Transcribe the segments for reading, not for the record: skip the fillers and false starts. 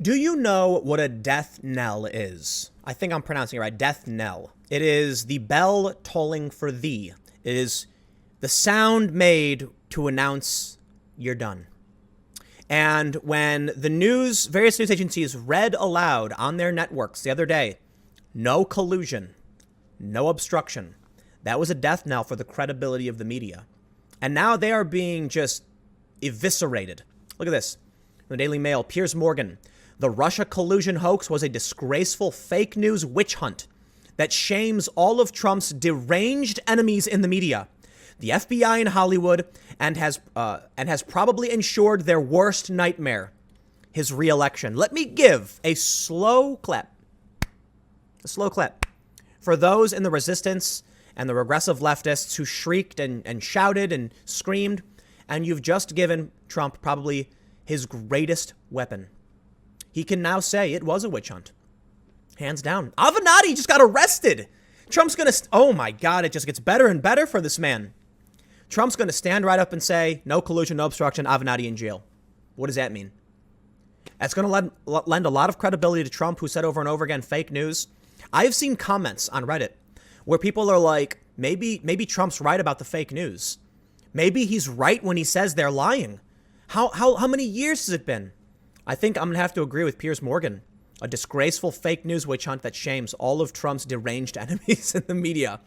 Do you know what a death knell is? I think I'm pronouncing it right. Death knell. It is the bell tolling for thee. It is the sound made to announce you're done. And when the various news agencies read aloud on their networks the other day, no collusion, no obstruction, that was a death knell for the credibility of the media. And now they are being just eviscerated. Look at this. The Daily Mail, Piers Morgan. The Russia collusion hoax was a disgraceful fake news witch hunt that shames all of Trump's deranged enemies in the media, the FBI in Hollywood, and has probably ensured their worst nightmare, his re-election. Let me give a slow clap for those in the resistance and the regressive leftists who shrieked and shouted and screamed, and you've just given Trump probably his greatest weapon. He can now say it was a witch hunt. Hands down. Avenatti just got arrested. Trump's going to, oh my God, it just gets better and better for this man. Trump's going to stand right up and say, no collusion, no obstruction, Avenatti in jail. What does that mean? That's going to lend a lot of credibility to Trump, who said over and over again, fake news. I've seen comments on Reddit where people are like, maybe Trump's right about the fake news. Maybe he's right when he says they're lying. How many years has it been? I think I'm going to have to agree with Piers Morgan. A disgraceful fake news witch hunt that shames all of Trump's deranged enemies in the media.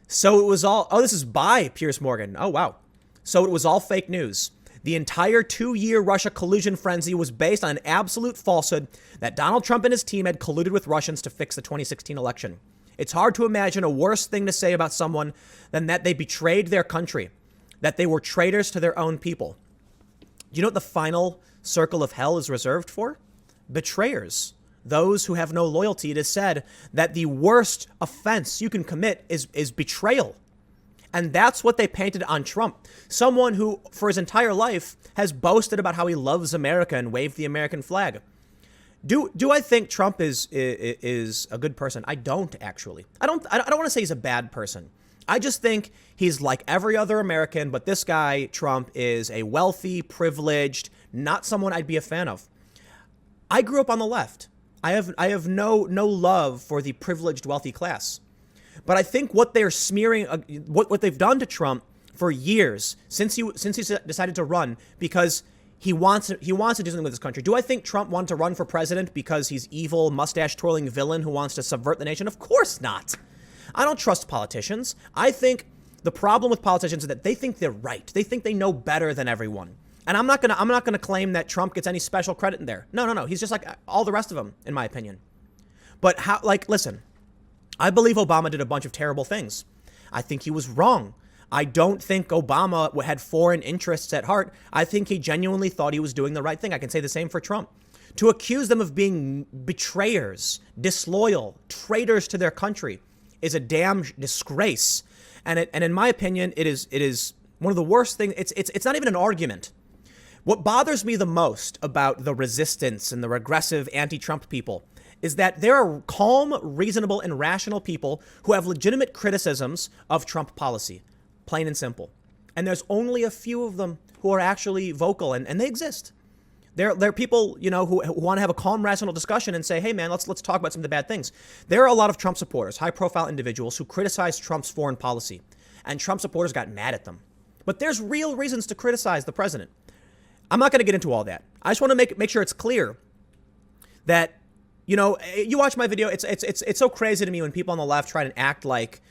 So it was all, this is by Piers Morgan. Oh, wow. So it was all fake news. The entire 2-year Russia collusion frenzy was based on an absolute falsehood that Donald Trump and his team had colluded with Russians to fix the 2016 election. It's hard to imagine a worse thing to say about someone than that they betrayed their country, that they were traitors to their own people. Do you know what the final circle of hell is reserved for? Betrayers. Those who have no loyalty. It is said that the worst offense you can commit is betrayal. And that's what they painted on Trump. Someone who, for his entire life, has boasted about how he loves America and waved the American flag. Do I think Trump is a good person? I don't, actually. I don't want to say he's a bad person. I just think he's like every other American, but this guy, Trump, is a wealthy, privileged, not someone I'd be a fan of. I grew up on the left. I have no love for the privileged, wealthy class. But I think what they're smearing, what they've done to Trump for years, since he decided to run, because he wants to do something with this country. Do I think Trump wanted to run for president because he's evil, mustache-twirling villain who wants to subvert the nation? Of course not. I don't trust politicians. I think the problem with politicians is that they think they're right. They think they know better than everyone. And I'm not gonna claim that Trump gets any special credit in there. No. He's just like all the rest of them, in my opinion. But listen, I believe Obama did a bunch of terrible things. I think he was wrong. I don't think Obama had foreign interests at heart. I think he genuinely thought he was doing the right thing. I can say the same for Trump. To accuse them of being betrayers, disloyal, traitors to their country is a damn disgrace. And in my opinion, it is one of the worst things. It's not even an argument. What bothers me the most about the resistance and the regressive anti-Trump people is that there are calm, reasonable, and rational people who have legitimate criticisms of Trump policy, plain and simple. And there's only a few of them who are actually vocal, and they exist. There are people, who want to have a calm, rational discussion and say, hey, man, let's talk about some of the bad things. There are a lot of Trump supporters, high-profile individuals who criticize Trump's foreign policy, and Trump supporters got mad at them. But there's real reasons to criticize the president. I'm not going to get into all that. I just want to make sure it's clear that, you watch my video. It's so crazy to me when people on the left try to act like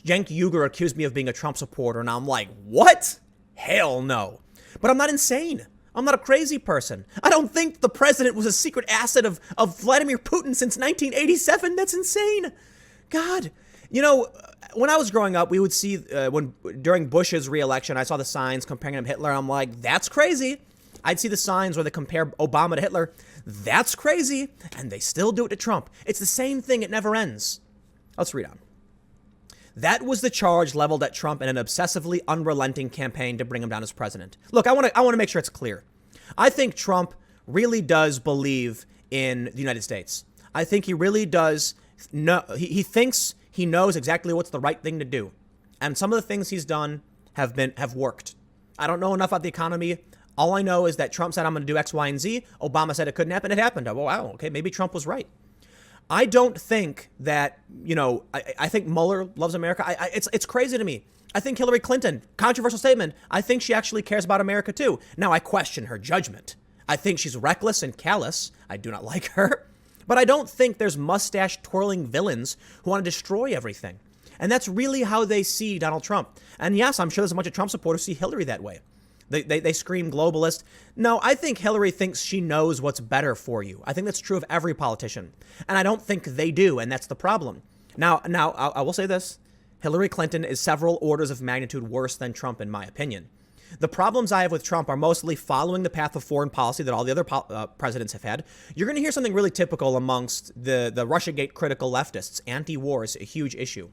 Cenk Uygur accused me of being a Trump supporter, and I'm like, what? Hell no. But I'm not insane. I'm not a crazy person. I don't think the president was a secret asset of Vladimir Putin since 1987. That's insane. God. When I was growing up, we would see during Bush's re-election, I saw the signs comparing him to Hitler. I'm like, that's crazy. I'd see the signs where they compare Obama to Hitler. That's crazy. And they still do it to Trump. It's the same thing. It never ends. Let's read on. That was the charge leveled at Trump in an obsessively unrelenting campaign to bring him down as president. Look, I want to make sure it's clear. I think Trump really does believe in the United States. I think he really does know. He thinks he knows exactly what's the right thing to do. And some of the things he's done have worked. I don't know enough about the economy. All I know is that Trump said, I'm going to do X, Y, and Z. Obama said it couldn't happen. It happened. Oh, wow. Okay. Maybe Trump was right. I don't think that, I think Mueller loves America. It's crazy to me. I think Hillary Clinton, controversial statement, I think she actually cares about America too. Now, I question her judgment. I think she's reckless and callous. I do not like her. But I don't think there's mustache-twirling villains who want to destroy everything. And that's really how they see Donald Trump. And yes, I'm sure there's a bunch of Trump supporters who see Hillary that way. They scream globalist. No, I think Hillary thinks she knows what's better for you. I think that's true of every politician. And I don't think they do, and that's the problem. Now, I will say this. Hillary Clinton is several orders of magnitude worse than Trump, in my opinion. The problems I have with Trump are mostly following the path of foreign policy that all the other presidents have had. You're going to hear something really typical amongst the Russiagate critical leftists. Anti-war is a huge issue.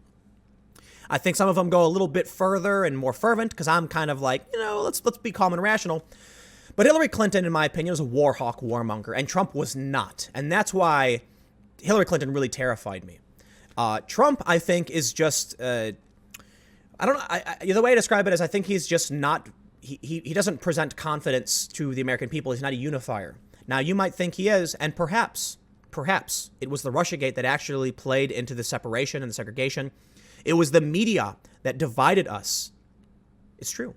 I think some of them go a little bit further and more fervent because I'm kind of like, let's be calm and rational. But Hillary Clinton, in my opinion, was a war hawk, warmonger, and Trump was not. And that's why Hillary Clinton really terrified me. Trump, I think, is just, I don't know, the way I describe it is I think he's just not, he doesn't present confidence to the American people. He's not a unifier. Now, you might think he is, and perhaps it was the Russiagate that actually played into the separation and the segregation. It was the media that divided us. It's true.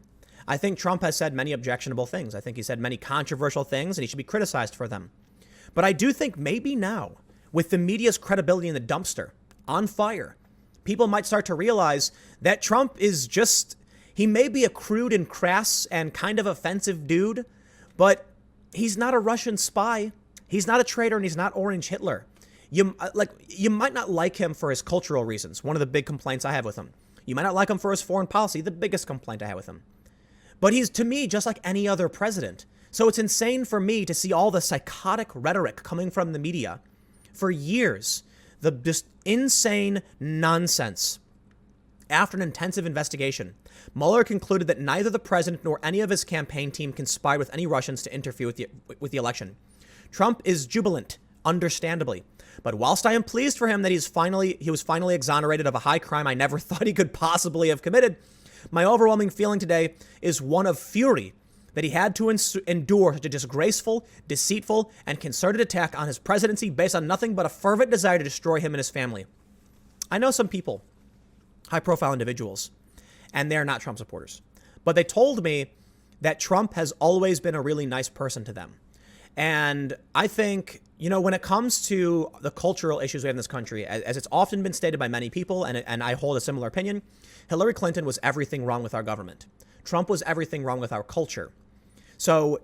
I think Trump has said many objectionable things. I think he said many controversial things, and he should be criticized for them. But I do think maybe now, with the media's credibility in the dumpster, on fire, people might start to realize that Trump is just, he may be a crude and crass and kind of offensive dude, but he's not a Russian spy. He's not a traitor, and he's not Orange Hitler. You might not like him for his cultural reasons. One of the big complaints I have with him. You might not like him for his foreign policy. The biggest complaint I have with him. But he's, to me, just like any other president. So it's insane for me to see all the psychotic rhetoric coming from the media for years. The just insane nonsense. After an intensive investigation, Mueller concluded that neither the president nor any of his campaign team conspired with any Russians to interfere with the election. Trump is jubilant, understandably. But whilst I am pleased for him that he was finally exonerated of a high crime I never thought he could possibly have committed, my overwhelming feeling today is one of fury that he had to endure such a disgraceful, deceitful, and concerted attack on his presidency based on nothing but a fervent desire to destroy him and his family. I know some people, high-profile individuals, and they're not Trump supporters, but they told me that Trump has always been a really nice person to them. And I think, when it comes to the cultural issues we have in this country, as it's often been stated by many people, and I hold a similar opinion, Hillary Clinton was everything wrong with our government. Trump was everything wrong with our culture. So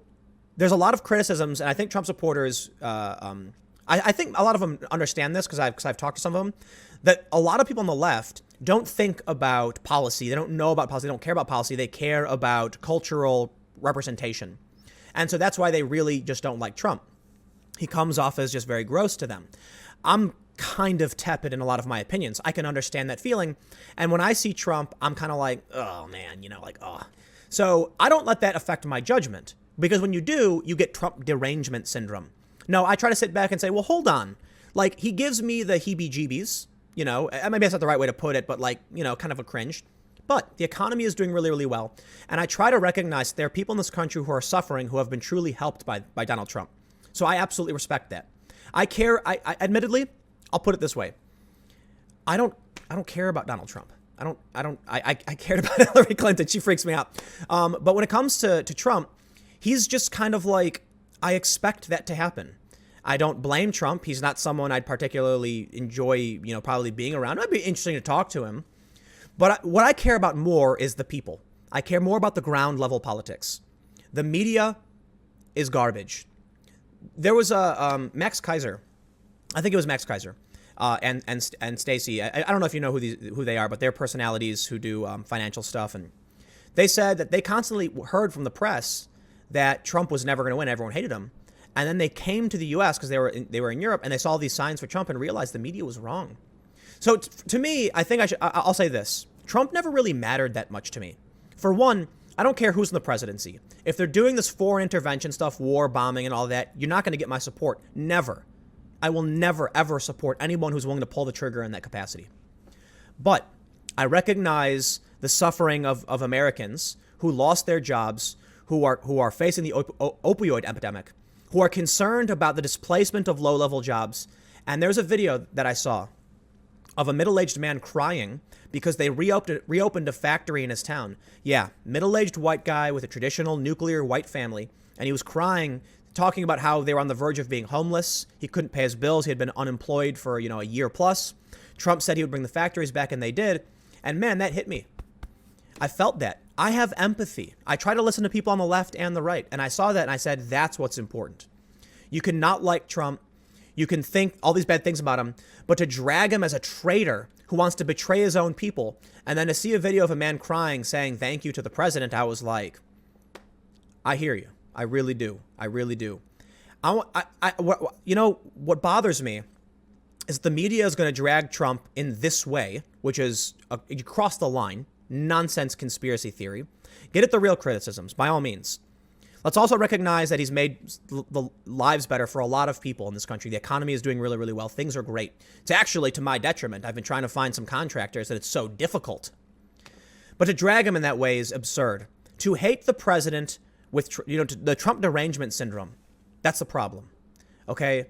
there's a lot of criticisms, and I think Trump supporters, I think a lot of them understand this because I've talked to some of them, that a lot of people on the left don't think about policy. They don't know about policy. They don't care about policy. They care about cultural representation. And so that's why they really just don't like Trump. He comes off as just very gross to them. I'm kind of tepid in a lot of my opinions. I can understand that feeling. And when I see Trump, I'm kind of like, oh man, So I don't let that affect my judgment, because when you do, you get Trump derangement syndrome. No, I try to sit back and say, well, hold on. Like, he gives me the heebie-jeebies, maybe that's not the right way to put it, but kind of a cringe. But the economy is doing really, really well. And I try to recognize there are people in this country who are suffering who have been truly helped by Donald Trump. So I absolutely respect that. I care. I admittedly, I'll put it this way. I don't care about Donald Trump. I cared about Hillary Clinton. She freaks me out. But when it comes to Trump, he's just kind of like, I expect that to happen. I don't blame Trump. He's not someone I'd particularly enjoy, probably being around. It might be interesting to talk to him. But what I care about more is the people. I care more about the ground level politics. The media is garbage. There was a Max Kaiser. I think it was Max Kaiser and Stacey. I don't know if you know who they are, but they're personalities who do financial stuff. And they said that they constantly heard from the press that Trump was never going to win. Everyone hated him. And then they came to the U.S. because they were in Europe, and they saw these signs for Trump and realized the media was wrong. So to me, I think I'll say this. Trump never really mattered that much to me. For one, I don't care who's in the presidency. If they're doing this foreign intervention stuff, war, bombing, and all that, you're not going to get my support. Never. I will never, ever support anyone who's willing to pull the trigger in that capacity. But I recognize the suffering of Americans who lost their jobs, who are facing the opioid epidemic, who are concerned about the displacement of low-level jobs. And there's a video that I saw of a middle-aged man crying because they reopened a factory in his town. Yeah, middle-aged white guy with a traditional nuclear white family. And he was crying, talking about how they were on the verge of being homeless. He couldn't pay his bills. He had been unemployed for, a year plus. Trump said he would bring the factories back, and they did. And man, that hit me. I felt that. I have empathy. I try to listen to people on the left and the right. And I saw that and I said, that's what's important. You can not like Trump. You can think all these bad things about him, but to drag him as a traitor who wants to betray his own people, and then to see a video of a man crying saying thank you to the president, I was like, I hear you. I really do. I really do. What bothers me is the media is going to drag Trump in this way, which is you cross the line, nonsense conspiracy theory. Get at the real criticisms, by all means. Let's also recognize that he's made the lives better for a lot of people in this country. The economy is doing really, really well. Things are great. It's actually to my detriment. I've been trying to find some contractors that it's so difficult. But to drag him in that way is absurd. To hate the president with, the Trump derangement syndrome, that's the problem. Okay?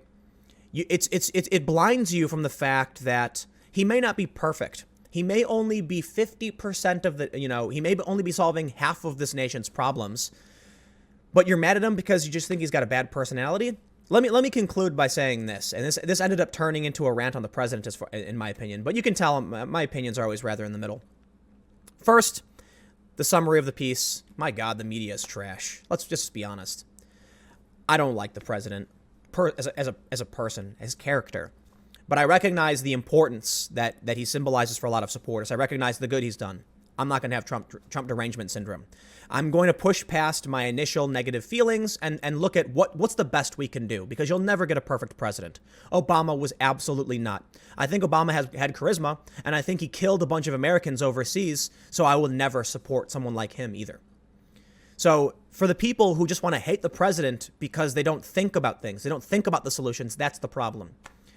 It blinds you from the fact that he may not be perfect. He may only be 50% of the, he may only be solving half of this nation's problems. But you're mad at him because you just think he's got a bad personality? Let me conclude by saying this, and this ended up turning into a rant on the president, in my opinion. But you can tell my opinions are always rather in the middle. First, the summary of the piece. My God, the media is trash. Let's just be honest. I don't like the president as a person, his character, but I recognize the importance that he symbolizes for a lot of supporters. I recognize the good he's done. I'm not going to have Trump derangement syndrome. I'm going to push past my initial negative feelings and look at what's the best we can do, because you'll never get a perfect president. Obama was absolutely not. I think Obama had charisma, and I think he killed a bunch of Americans overseas, so I will never support someone like him either. So for the people who just want to hate the president because they don't think about things, they don't think about the solutions, that's the problem.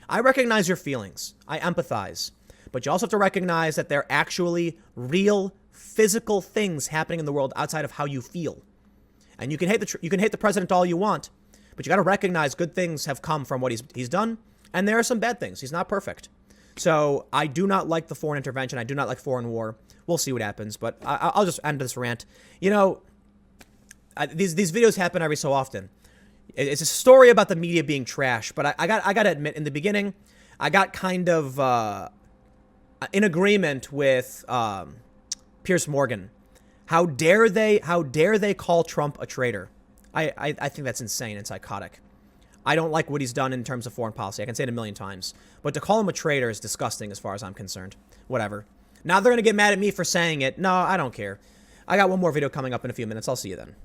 I recognize your feelings. I empathize. But you also have to recognize that there are actually real physical things happening in the world outside of how you feel. And you can hate the president all you want, but you got to recognize good things have come from what he's done, and there are some bad things. He's not perfect. So I do not like the foreign intervention. I do not like foreign war. We'll see what happens, but I'll just end this rant. These videos happen every so often. It's a story about the media being trash, but I got to admit, in the beginning, I got kind of in agreement with Piers Morgan. How dare they call Trump a traitor? I think that's insane and psychotic. I don't like what he's done in terms of foreign policy. I can say it a million times. But to call him a traitor is disgusting as far as I'm concerned. Whatever. Now they're going to get mad at me for saying it. No, I don't care. I got one more video coming up in a few minutes. I'll see you then.